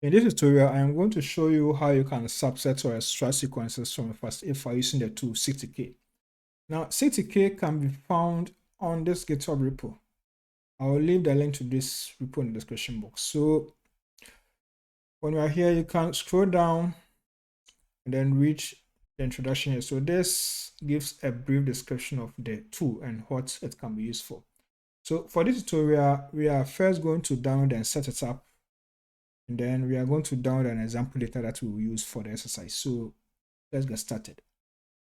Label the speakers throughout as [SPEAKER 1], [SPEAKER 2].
[SPEAKER 1] In this tutorial, I am going to show you how you can subset or extract sequences from a FASTA file using the tool seqtk. Now, seqtk can be found on this GitHub repo. I will leave the link to this repo in the description box. So when you are here, you can scroll down and then reach the introduction here. So this gives a brief description of the tool and what it can be used for. So for this tutorial, we are first going to download and set it up. And then we are going to download an example data that we will use for the exercise. So let's get started.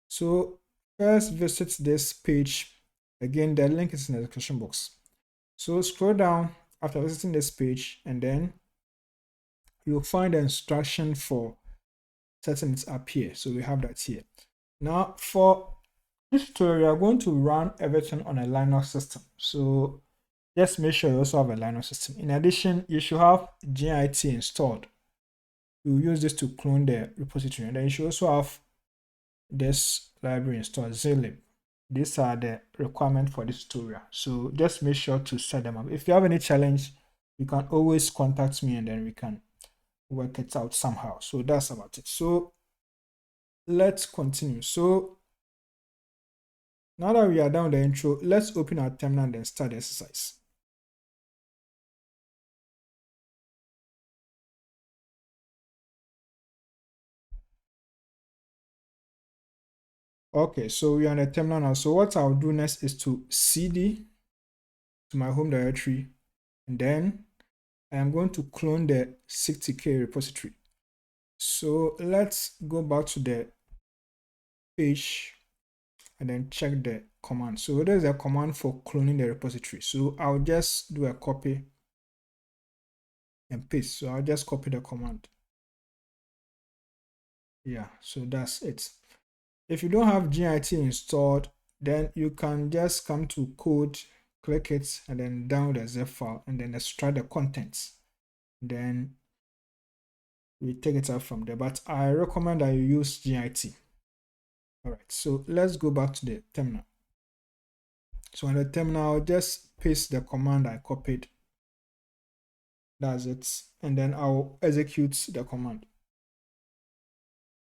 [SPEAKER 1] So first visit this page. Again, the link is in the description box. So scroll down after visiting this page, and then you'll find the instruction for setting it up here. So we have that here. Now for this tutorial, we are going to run everything on a Linux system. So just make sure you also have a Linux system. In addition, you should have Git installed. You use this to clone the repository, and then you should also have this library installed, zlib. These are the requirements for this tutorial. So just make sure to set them up. If you have any challenge, you can always contact me and then we can work it out somehow. So that's about it. So let's continue. So now that we are done with the intro, let's open our terminal and then start the exercise. Okay, so we are on the terminal now. So what I'll do next is to cd to my home directory, and then I am going to clone the seqtk repository. So let's go back to the page and then check the command. So there's a command for cloning the repository. So I'll just do a copy and paste. So I'll just copy the command. Yeah, so that's it. If you don't have Git installed, then you can just come to code, click it, and then download the zip file and then extract the contents. Then we take it out from there. But I recommend that you use Git. All right, so let's go back to the terminal. So on the terminal, I'll just paste the command I copied. That's it. And then I'll execute the command.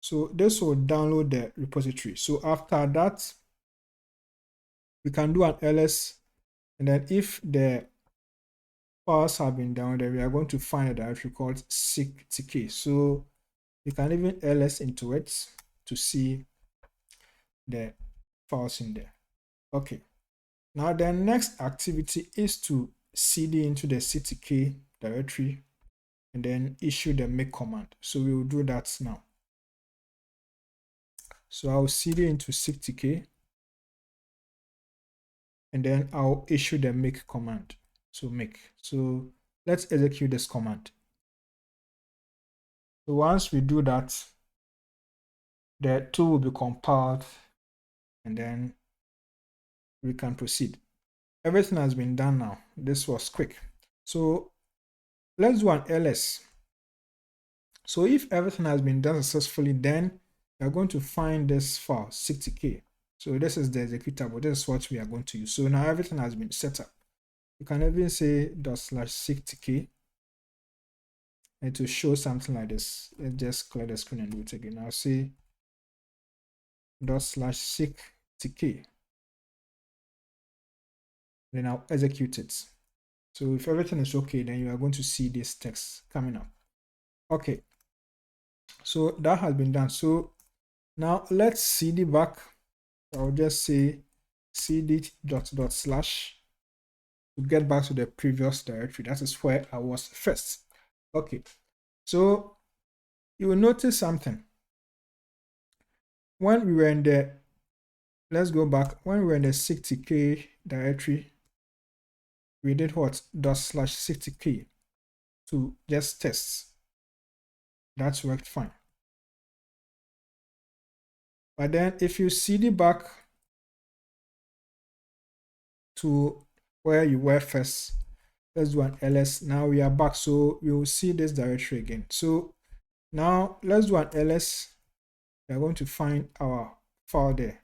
[SPEAKER 1] So this will download the repository. So after that, we can do an ls. And then if the files have been downloaded, we are going to find a directory called seqtk. So you can even ls into it to see the files in there. Okay. Now the next activity is to cd into the seqtk directory and then issue the make command. So we will do that now. So I'll cd into seqtk and then I'll issue the make command. So make. So let's execute this command. So once we do that, the tool will be compiled and then we can proceed. Everything has been done now. This was quick. So let's do an ls. So if everything has been done successfully, then we are going to find this file, seqtk. So this is the executable. This is what we are going to use. So now everything has been set up. You can even say /seqtk and to show something like this. Let's just clear the screen and do it again. I'll say /seqtk. Then I'll execute it. So if everything is okay, then you are going to see this text coming up. Okay. So that has been done. So now let's cd back. I'll just say cd // to get back to the previous directory. That is where I was first. Okay. So you will notice something. When we were in the, let's go back. When we were in the seqtk directory, we did what? /seqtk to just test. That's worked fine. But then if you cd back to where you were first, let's do an ls. Now we are back, so we will see this directory again. So now let's do an ls. We are going to find our file there.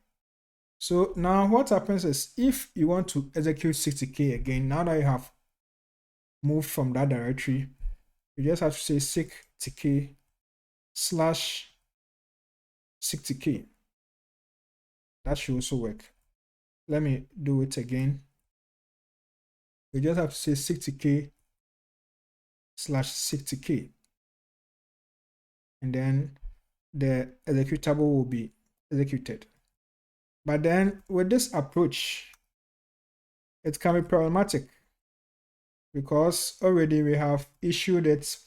[SPEAKER 1] So now what happens is if you want to execute seqtk again, now that you have moved from that directory, you just have to say seqtk slash seqtk. That should also work. Let me do it again. You just have to say seqtk slash seqtk, and then the executable will be executed. But then with this approach, it can be problematic because already we have issued it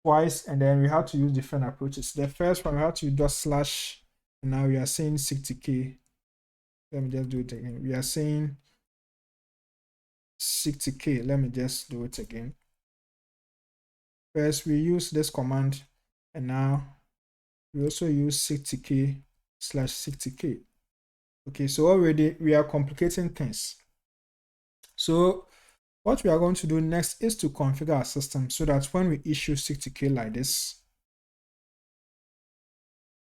[SPEAKER 1] twice, and then we have to use different approaches. The first one, we have to use dot slash, and now we are saying seqtk. Let me just do it again. We are saying seqtk. Let me just do it again. First, we use this command, and now we also use seqtk slash seqtk. Okay, so already we are complicating things. So what we are going to do next is to configure our system so that when we issue seqtk like this,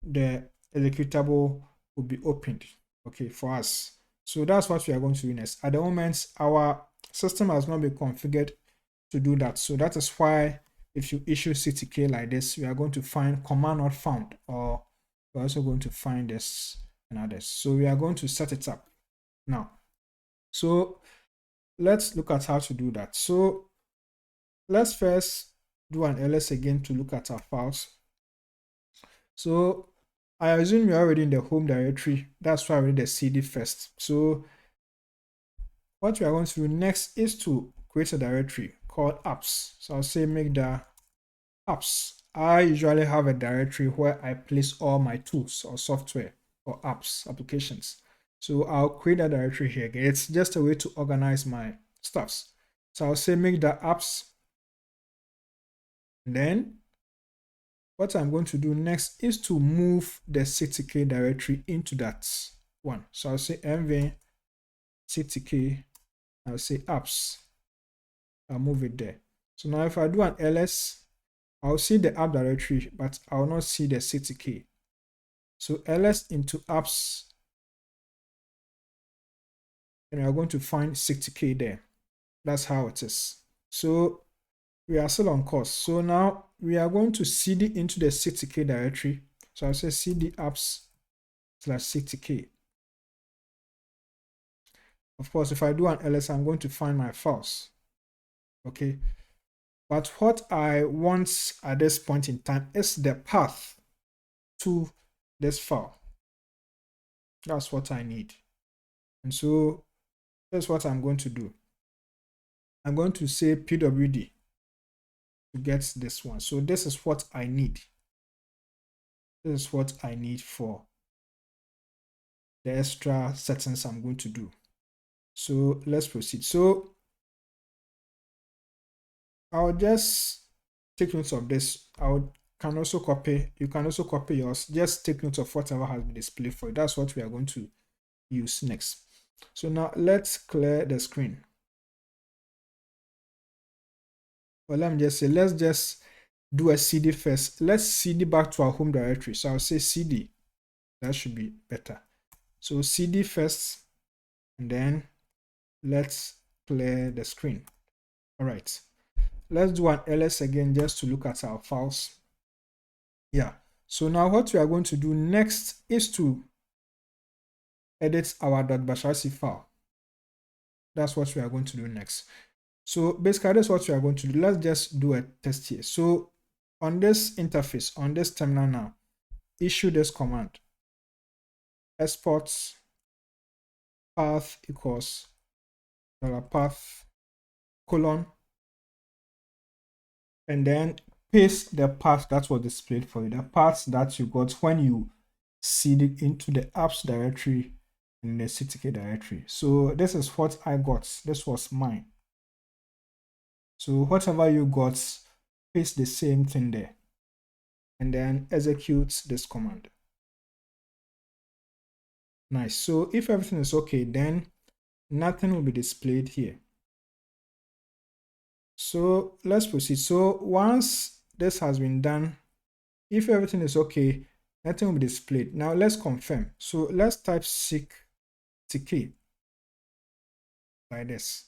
[SPEAKER 1] the executable will be opened, okay, for us. So that's what we are going to do next. At the moment, our system has not been configured to do that. So that is why if you issue seqtk like this, we are going to find command not found, or we're also going to find this and others. So we are going to set it up now. So let's look at how to do that. So let's first do an ls again to look at our files. So I assume you're already in the home directory. That's why I read the cd first. So what we are going to do next is to create a directory called apps. So I'll say make the apps. I usually have a directory where I place all my tools or software or apps, applications. So I'll create a directory here again. It's just a way to organize my stuffs. So I'll say make the apps. And then what I'm going to do next is to move the seqtk directory into that one. So I'll say mv seqtk, I'll say apps. I'll move it there. So now if I do an ls, I'll see the app directory, but I'll not see the seqtk. So ls into apps, and we are going to find seqtk there. That's how it is. So we are still on course. So now we are going to cd into the seqtk directory. So I'll say cd apps slash seqtk. Of course, if I do an ls, I'm going to find my files. Okay. But what I want at this point in time is the path to this file. That's what I need. And so that's what I'm going to do. I'm going to say pwd to get this one. So this is what I need. This is what I need for the extra settings I'm going to do. So let's proceed. So I'll just take notes of this. Can also copy. You can also copy yours. Just take note of whatever has been displayed for you. That's what we are going to use next. So now let's clear the screen. Well, let me just say, let's just do a cd first. Let's cd back to our home directory. So I'll say cd. That should be better. So cd first, and then let's clear the screen. All right. Let's do an ls again just to look at our files. Yeah. So now what we are going to do next is to edit our .bashrc file. That's what we are going to do next. So basically, that's what we are going to do. Let's just do a test here. So on this interface, on this terminal now, issue this command: export path equals $path colon, and then paste the path that was displayed for you, the path that you got when you seeded into the apps directory in the seqtk directory. So this is what I got. This was mine. So whatever you got, paste the same thing there, and then execute this command. Nice. So if everything is okay, then nothing will be displayed here. So let's proceed. So once this has been done, if everything is okay, nothing will be displayed. Now let's confirm. So let's type seqtk like this.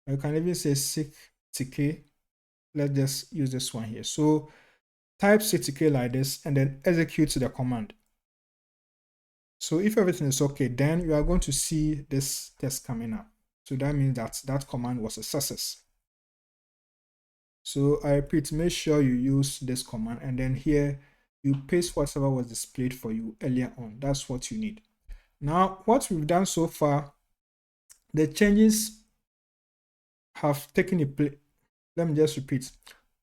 [SPEAKER 1] You can even say seqtk. Let's just use this one here. So type seqtk like this and then execute the command. So if everything is okay, then you are going to see this test coming up. So that means that that command was a success. So I repeat, make sure you use this command and then here you paste whatever was displayed for you earlier on. That's what you need. Now, what we've done so far, the changes have taken place. Let me just repeat.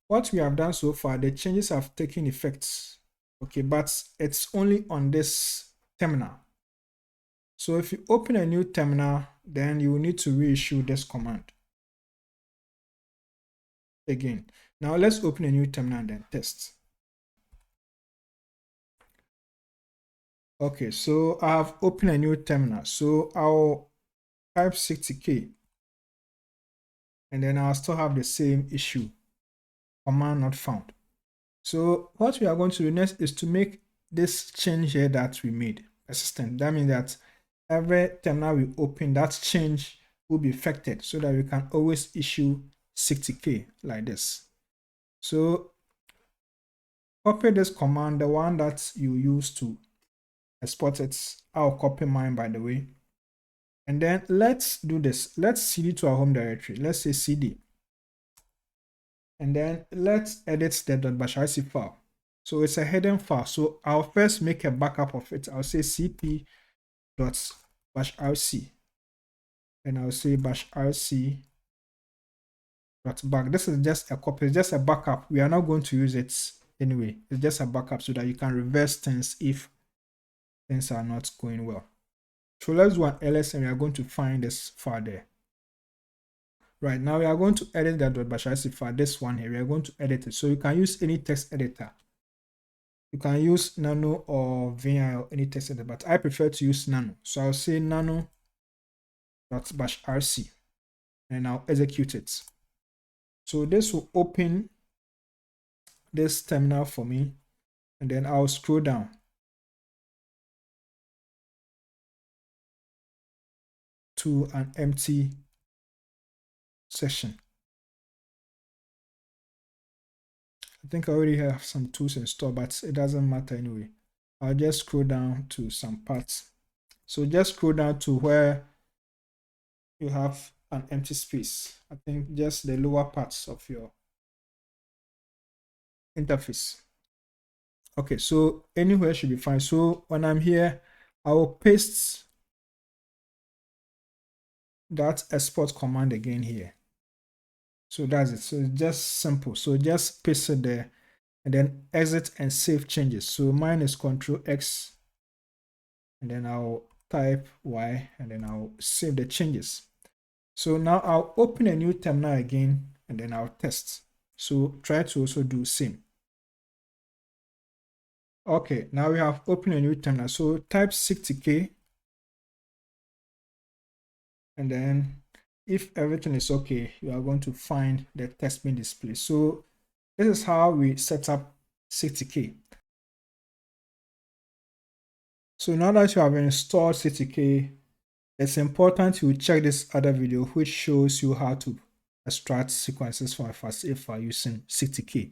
[SPEAKER 1] What we have done so far, the changes have taken effect. Okay, but it's only on this terminal. So if you open a new terminal, then you will need to reissue this command again. Now let's open a new terminal and then test. Okay, so I have opened a new terminal. So I'll type seqtk and then I'll still have the same issue, command not found. So what we are going to do next is to make this change here that we made persistent. That means that every terminal we open, that change will be affected so that we can always issue seqtk like this. So copy this command, the one that you use to export it. I'll copy mine, by the way. And then let's do this. Let's cd to our home directory. Let's say cd. And then let's edit the .bashrc file. So it's a hidden file. So I'll first make a backup of it. I'll say cp.bashrc. And I'll say bashrc.back. This is just a copy, it's just a backup. We are not going to use it anyway. It's just a backup so that you can reverse things if things are not going well. So let's do an ls and we are going to find this file there. Right, now we are going to edit that .bashrc file, this one here. We are going to edit it. So you can use any text editor. You can use Nano or VI or any text editor, but I prefer to use Nano. So I'll say nano.bashrc and I'll execute it. So this will open this terminal for me and then I'll scroll down to an empty session. I think I already have some tools installed, but it doesn't matter anyway. I'll just scroll down to some parts. So just scroll down to where you have an empty space. I think just the lower parts of your interface. Okay, so anywhere should be fine. So when I'm here, I will paste that export command again here. So that's it. So it's just simple. So just paste it there and then exit and save changes. So mine is Control X and then I'll type Y and then I'll save the changes. So now I'll open a new terminal again and then I'll test. So try to also do same. Okay, now we have opened a new terminal. So type seqtk and then if everything is okay, you are going to find the text being displayed. So this is how we set up seqtk. So now that you have installed seqtk, it's important you check this other video which shows you how to extract sequences from a FASTA file using seqtk.